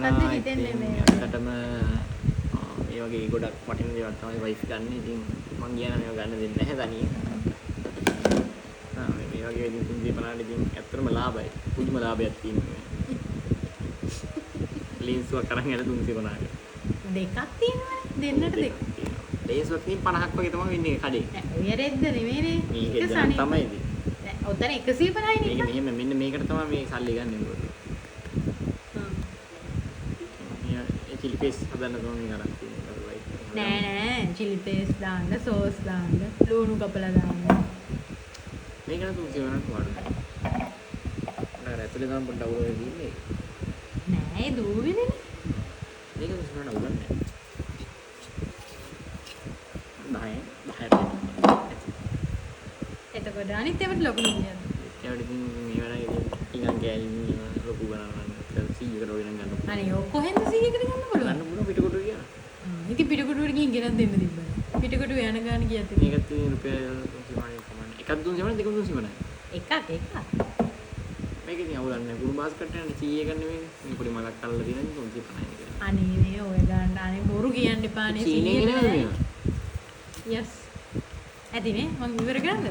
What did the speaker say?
මොකද්ද හිතෙන්නේ මේ ඇත්තටම මේ වගේ ගොඩක් වටින දේවල් තමයි වයිෆ් ගන්න. ඉතින් මං කියන මේව ගන්න දෙන්නේ නැහැ තනියෙන්. මේ වගේ ඉතින් 350 ඉතින් ඇත්තටම ලාභයි. පුදුම ලාභයක් තියෙනවා. ලීන්සුවක් අරන් යන 350ක. දෙකක් තියෙනවනේ දෙන්නට දෙක. ලීන්සුවක් තියෙන 50ක් වගේ තමයි වෙන්නේ කඩේ. ඔය රෙද්ද නෙමෙයිනේ. මේක තමයි ඉතින්. ඔතන 150යි නේ. මේක මෙහෙම මෙන්න මේකට තමයි මේ සල්ලි ගන්න ඕනේ. මේ චිලි පේස් හදන්න තමයි අරන් තියෙන්නේ. නෑ චිලි පේස් දාන්න, සෝස් දාන්න, ලුණු කපලා දාන්න. මේකට 350ක් වඩා. නෑ ඇතුලේ ගම පොඩ්ඩක් අවුල වෙන්නේ. නෑ දූවිනේ. මේක 350ක් උගන්නේ. 10 එතකොට අනිත් ඒවාට ලොකු නෙමෙයි. ඒවට ඉතින් මේ වෙලාවේ ඉතින් ගෑලි ලොකු ගණන් 100කට වගේ නම් ගන්න. අනේ ඔය කොහෙන්ද 100කට ගන්න පුළුවන්? ගන්න පුළුවන් පිටකොටු කියන. ඉතින් පිටකොටුවට ගිහින් ගෙනත් දෙන්න තිබ්බා. පිටකොටු යන ගාන කීයද? මේකත් ඉතින් රුපියල් 350ක් තමයි. එකක් 350 දෙකක් 350යි. එකක්. මේක ඉතින් අවුලක් නැහැ. කුරු බාස්කට් යන 100 ගන්න මේ පොඩි මලක් අල්ලලා තියෙන 350යි කියලා. අනේ මේ ඔය ගන්න අනේ බොරු කියන්න එපානේ. චීනේ ගෙනද මේවා? යස්. ඇතිනේ මං ඉවර කරන්නද?